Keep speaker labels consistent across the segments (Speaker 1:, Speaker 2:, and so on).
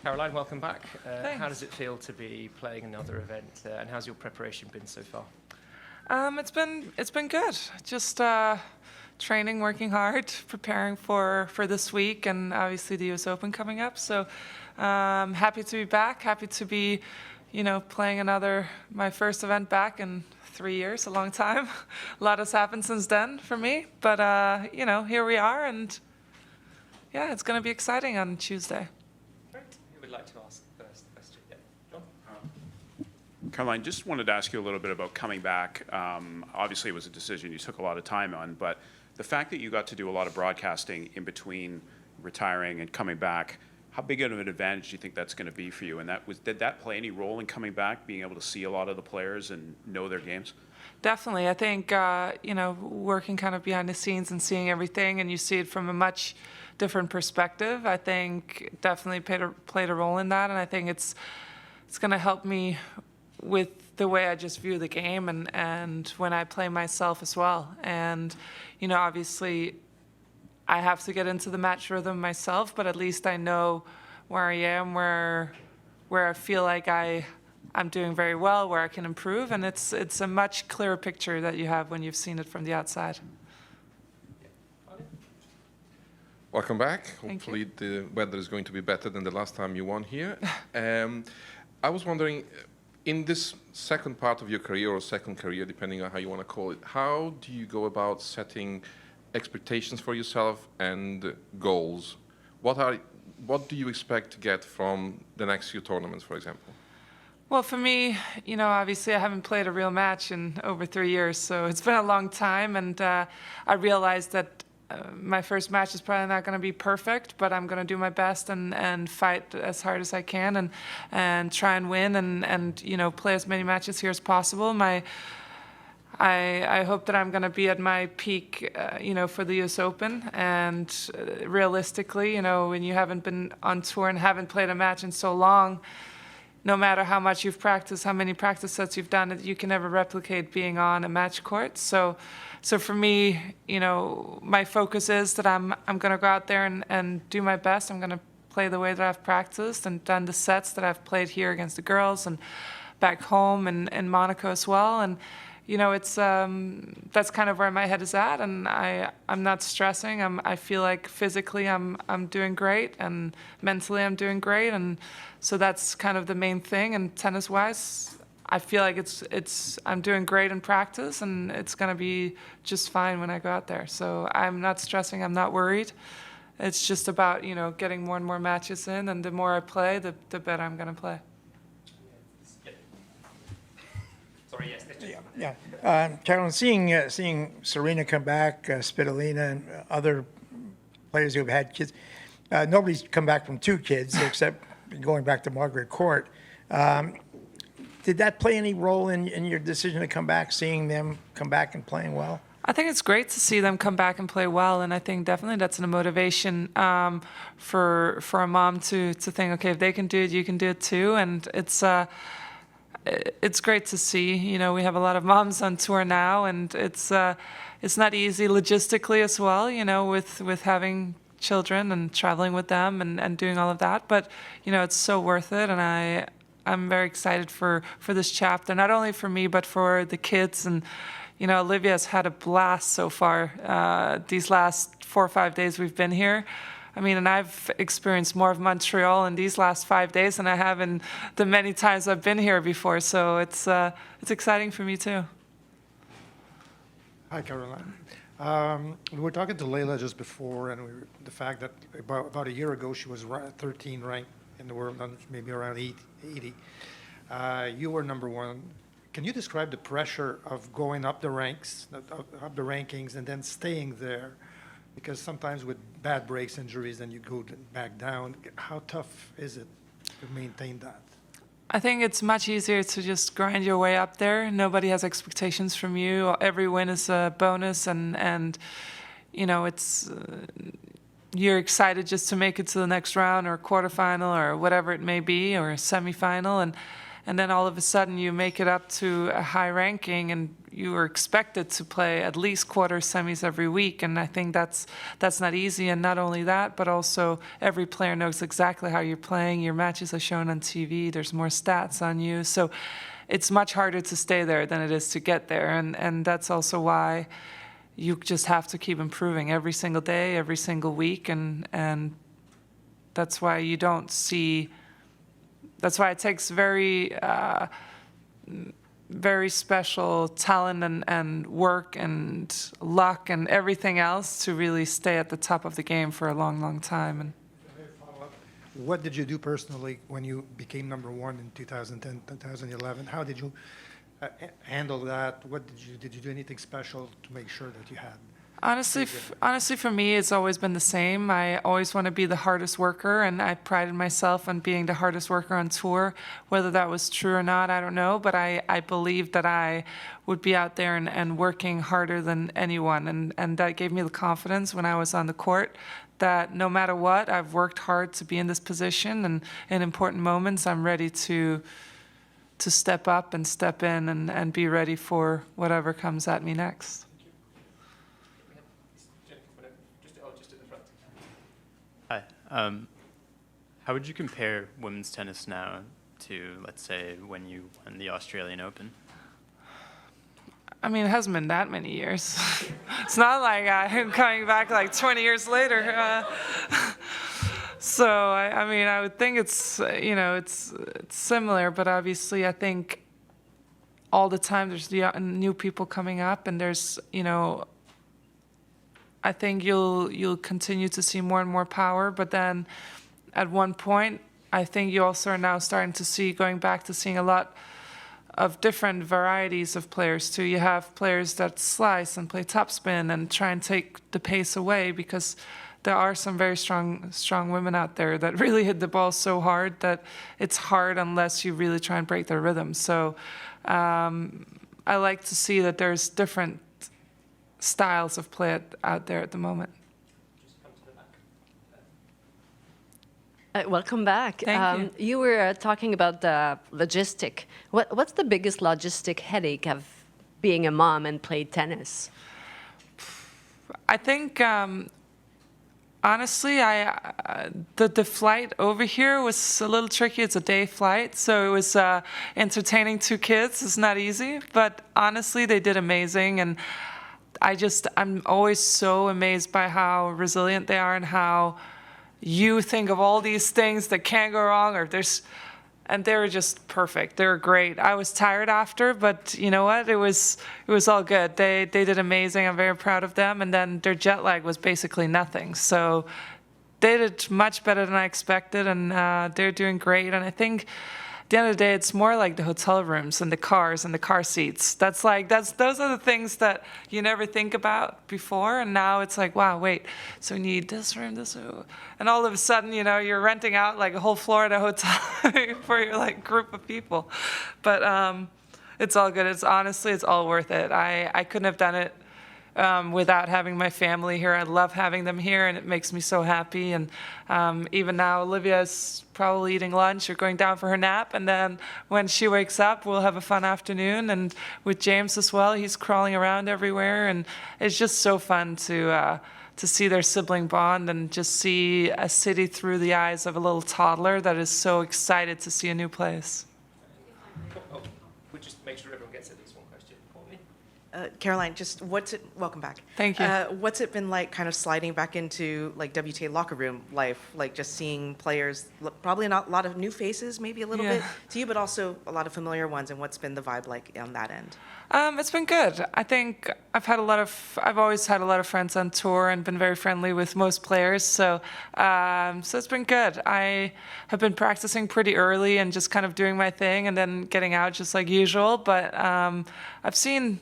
Speaker 1: Caroline, welcome back. How does
Speaker 2: Thanks.
Speaker 1: it feel to be playing another event, and how's your preparation been so far?
Speaker 2: It's been good. Just training, working hard, preparing for this week, and obviously the U.S. Open coming up. So happy to be back. Happy to be, playing my first event back in 3 years, a long time. A lot has happened since then for me, but here we are, and yeah, it's going to be exciting on Tuesday.
Speaker 1: Great. Who would like to ask the first question? Yeah, John?
Speaker 3: Caroline, just wanted to ask you a little bit about coming back. Obviously, it was a decision you took a lot of time on, but the fact that you got to do a lot of broadcasting in between retiring and coming back, how big of an advantage do you think that's going to be for you? And did that play any role in coming back, being able to see a lot of the players and know their games?
Speaker 2: Definitely. I think, working kind of behind the scenes and seeing everything, and you see it from a much different perspective, I think definitely played a role in that. And I think it's going to help me with the way I just view the game and when I play myself as well. And, obviously I have to get into the match rhythm myself, but at least I know where I am, where I feel like I'm doing very well, where I can improve. And it's a much clearer picture that you have when you've seen it from the outside.
Speaker 4: Welcome back.
Speaker 2: Thank
Speaker 4: Hopefully the weather is going to be better than the last time you won here. I was wondering, in this second part of your career or second career, depending on how you want to call it, how do you go about setting expectations for yourself and goals? What do you expect to get from the next few tournaments, for example?
Speaker 2: Well, for me, obviously I haven't played a real match in over 3 years, so it's been a long time, and I realized that my first match is probably not going to be perfect, but I'm going to do my best and fight as hard as I can and try and win and play as many matches here as possible. I hope that I'm going to be at my peak, for the U.S. Open. And realistically, when you haven't been on tour and haven't played a match in so long, no matter how much you've practiced, how many practice sets you've done, you can never replicate being on a match court. So for me, my focus is that I'm going to go out there and do my best. I'm going to play the way that I've practiced and done the sets that I've played here against the girls and back home and in Monaco as well. And it's that's kind of where my head is at, and I'm not stressing. I feel like physically I'm doing great, and mentally I'm doing great, and so that's kind of the main thing. And tennis-wise, I feel like I'm doing great in practice, and it's gonna be just fine when I go out there. So I'm not stressing. I'm not worried. It's just about getting more and more matches in, and the more I play, the better I'm gonna play.
Speaker 1: Sorry, yes.
Speaker 5: Carolyn, seeing Serena come back, Svitolina, and other players who have had kids, nobody's come back from 2 kids except going back to Margaret Court. Did that play any role in your decision to come back, seeing them come back and playing well?
Speaker 2: I think it's great to see them come back and play well, and I think definitely that's a motivation for a mom to think, okay, if they can do it, you can do it too. And it's great to see. We have a lot of moms on tour now, and it's not easy logistically as well, with having children and traveling with them and doing all of that. But, it's so worth it, and I'm very excited for this chapter, not only for me, but for the kids. And, Olivia has had a blast so far these last 4 or 5 days we've been here. I mean, and I've experienced more of Montreal in these last 5 days than I have in the many times I've been here before. So it's exciting for me too.
Speaker 6: Hi, Caroline. We were talking to Layla just before, and the fact that about a year ago she was 13 ranked in the world, maybe around 80. You were number 1. Can you describe the pressure of going up the ranks, up the rankings, and then staying there? Because sometimes with bad breaks, injuries, then you go back down. How tough is it to maintain that?
Speaker 2: I think it's much easier to just grind your way up there. Nobody has expectations from you. Every win is a bonus, and it's you're excited just to make it to the next round or quarterfinal or whatever it may be, or a semifinal. and then all of a sudden you make it up to a high ranking, and you are expected to play at least quarters, semis every week, and I think that's not easy. And not only that, but also every player knows exactly how you're playing. Your matches are shown on TV. There's more stats on you, so it's much harder to stay there than it is to get there, and that's also why you just have to keep improving every single day, every single week, and that's why you don't see. That's why it takes very special talent and work and luck and everything else to really stay at the top of the game for a long, long time. And
Speaker 6: What did you do personally when you became number one in 2010, 2011? How did you handle that? Did you do anything special to make sure that you had?
Speaker 2: Honestly, for me, it's always been the same. I always want to be the hardest worker, and I prided myself on being the hardest worker on tour. Whether that was true or not, I don't know, but I believed that I would be out there and working harder than anyone, and that gave me the confidence when I was on the court that no matter what, I've worked hard to be in this position, and in important moments, I'm ready to step up and step in and be ready for whatever comes at me next.
Speaker 1: Just at the front.
Speaker 7: Hi. How would you compare women's tennis now to, let's say, when you won the Australian Open?
Speaker 2: I mean, it hasn't been that many years. It's not like I'm coming back like 20 years later. So, I mean, I would think it's similar, but obviously I think all the time there's new people coming up, and there's, I think you'll continue to see more and more power, but then at one point, I think you also are now starting to see, going back to seeing a lot of different varieties of players too. You have players that slice and play topspin and try and take the pace away, because there are some very strong women out there that really hit the ball so hard that it's hard unless you really try and break their rhythm. So I like to see that there's different styles of play out there at the moment.
Speaker 8: Welcome back.
Speaker 2: Thank you.
Speaker 8: You were talking about the logistic. What's the biggest logistic headache of being a mom and played tennis?
Speaker 2: I think, honestly, the flight over here was a little tricky. It's a day flight, so it was entertaining two kids. It's not easy, but honestly, they did amazing, and I'm always so amazed by how resilient they are and how you think of all these things that can't go wrong, and they were just perfect. They were great. I was tired after, but you know what? It was all good. They did amazing. I'm very proud of them. And then their jet lag was basically nothing. So they did much better than I expected, and they're doing great. And I think at the end of the day, it's more like the hotel rooms and the cars and the car seats. Those are the things that you never think about before, and now it's like, wow, wait, so we need this room, and all of a sudden, you're renting out like a whole floor at a hotel for your like group of people. But it's all good. It's all worth it. I couldn't have done it without having my family here. I love having them here, and it makes me so happy. And even now, Olivia's probably eating lunch or going down for her nap, and then when she wakes up, we'll have a fun afternoon. And with James as well, he's crawling around everywhere, and it's just so fun to see their sibling bond and just see a city through the eyes of a little toddler that is so excited to see a new place.
Speaker 1: We'll just make sure everyone gets at least one question. Courtney?
Speaker 9: Caroline, welcome back.
Speaker 2: Thank you.
Speaker 9: What's it been like kind of sliding back into like WTA locker room life, like just seeing players, probably not a lot of new faces, maybe a little bit to you, but also a lot of familiar ones, and what's been the vibe like on that end?
Speaker 2: It's been good. I think I've always had a lot of friends on tour and been very friendly with most players. So it's been good. I have been practicing pretty early and just kind of doing my thing and then getting out just like usual. But I've seen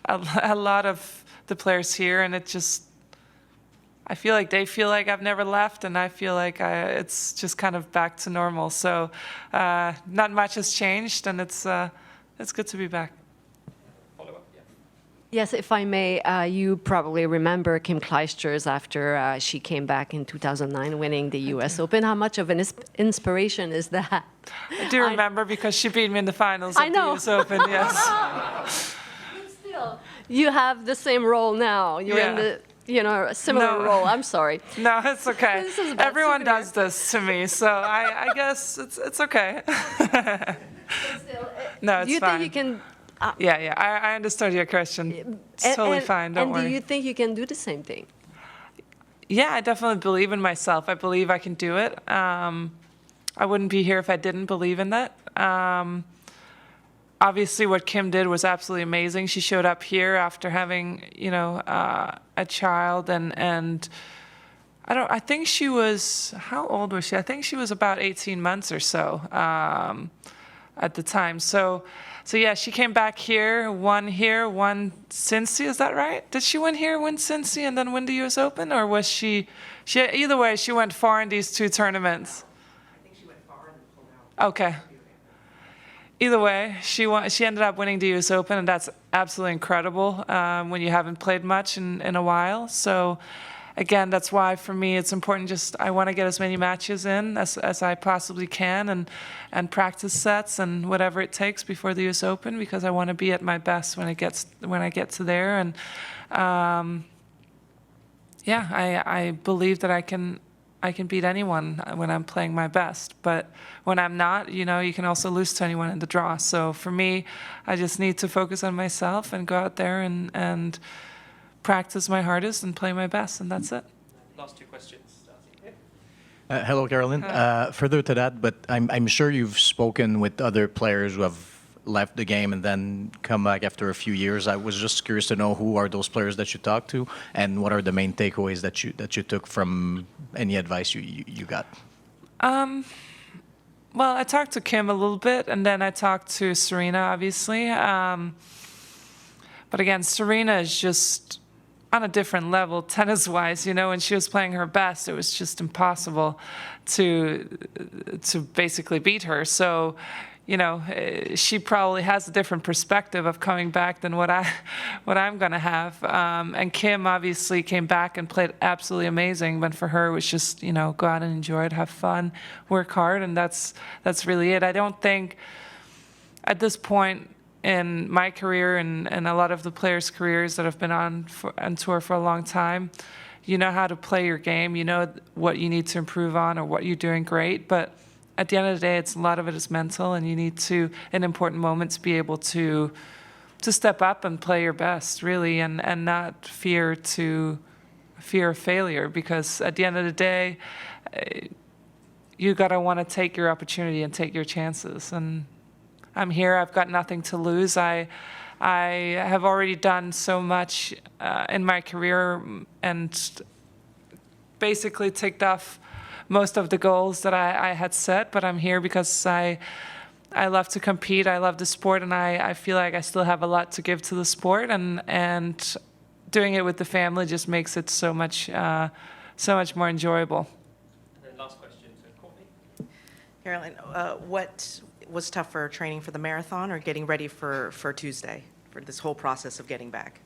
Speaker 2: a lot of the players here, and I feel like they feel like I've never left, and I feel like it's just kind of back to normal. So not much has changed, and it's good to be back.
Speaker 1: Follow up, yeah.
Speaker 8: Yes, if I may, you probably remember Kim Clijsters after she came back in 2009 winning the U.S. Open. How much of an inspiration is that?
Speaker 2: I do remember because she beat me in the finals
Speaker 8: I
Speaker 2: of
Speaker 8: know.
Speaker 2: the US Open, yes.
Speaker 8: But still, you have the same role now. You're in
Speaker 2: Yeah.
Speaker 8: the, a similar
Speaker 2: No.
Speaker 8: role. I'm sorry.
Speaker 2: No, it's okay.
Speaker 8: This is about
Speaker 2: Everyone
Speaker 8: souvenir.
Speaker 2: does this to me, so I guess it's okay. No, it's
Speaker 8: Do you
Speaker 2: fine.
Speaker 8: think you can?
Speaker 2: Yeah, I understood your question. It's totally fine, don't
Speaker 8: and
Speaker 2: worry.
Speaker 8: do you think you can do the same thing?
Speaker 2: Yeah, I definitely believe in myself. I believe I can do it. I wouldn't be here if I didn't believe in that. Obviously, what Kim did was absolutely amazing. She showed up here after having, a child, and I think she was, how old was she? I think she was about 18 months or so at the time. So yeah, she came back here, won Cincy, is that right? Did she win here, win Cincy, and then win the US Open? Or was she either way, she went far in these two tournaments.
Speaker 9: I think she went far and pulled out.
Speaker 2: Okay. Either way, she ended up winning the US Open, and that's absolutely incredible when you haven't played much in a while. So again, that's why for me it's important, I want to get as many matches in as I possibly can, and practice sets and whatever it takes before the US Open, because I want to be at my best when I get to there. And I believe that I can beat anyone when I'm playing my best. But when I'm not, you can also lose to anyone in the draw. So for me, I just need to focus on myself and go out there and practice my hardest and play my best, and that's it.
Speaker 1: Last two questions. Darcy.
Speaker 10: Hello, Caroline. Further to that, but I'm sure you've spoken with other players who have left the game and then come back after a few years. I was just curious to know who are those players that you talked to, and what are the main takeaways that you took from any advice you got?
Speaker 2: Well, I talked to Kim a little bit, and then I talked to Serena, obviously. But again, Serena is just on a different level, tennis-wise. When she was playing her best, it was just impossible to basically beat her. So, she probably has a different perspective of coming back than what I'm going to have. And Kim obviously came back and played absolutely amazing. But for her, it was just, go out and enjoy it, have fun, work hard, and that's really it. I don't think at this point in my career and a lot of the players' careers that have been on tour for a long time, you know how to play your game, you know what you need to improve on or what you're doing great, but at the end of the day, a lot of it is mental, and you need to, in important moments, be able to step up and play your best, really, and not fear of failure, because at the end of the day, you gotta want to take your opportunity and take your chances. And I'm here. I've got nothing to lose. I have already done so much in my career and basically ticked off most of the goals that I had set. But I'm here because I love to compete. I love the sport, and I feel like I still have a lot to give to the sport. And doing it with the family just makes it so much more enjoyable.
Speaker 1: And then last question to Courtney.
Speaker 9: Caroline, what was tougher, training for the marathon or getting ready for Tuesday, for this whole process of getting back?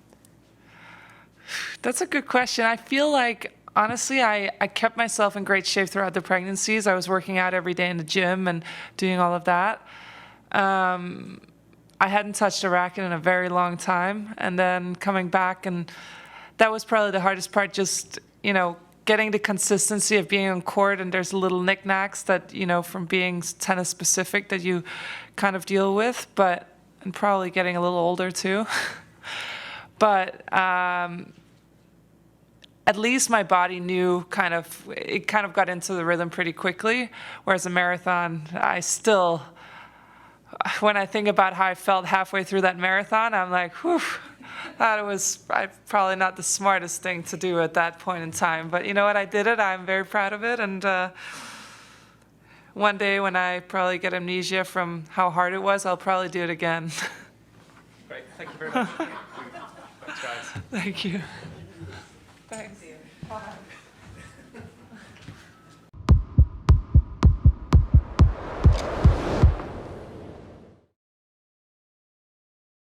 Speaker 2: That's a good question. I feel like, honestly, I kept myself in great shape throughout the pregnancies. I was working out every day in the gym and doing all of that. I hadn't touched a racket in a very long time. And then coming back, and that was probably the hardest part, just, getting the consistency of being on court. And there's little knickknacks that, from being tennis specific that you kind of deal with, and probably getting a little older too. But at least my body knew it kind of got into the rhythm pretty quickly. Whereas a marathon, when I think about how I felt halfway through that marathon, I'm like, whew, that was probably not the smartest thing to do at that point in time. But you know what, I did it, I'm very proud of it. And one day when I probably get amnesia from how hard it was, I'll probably do it again.
Speaker 1: Great. Thank you very much. Thanks, guys.
Speaker 2: Thank you. Thanks.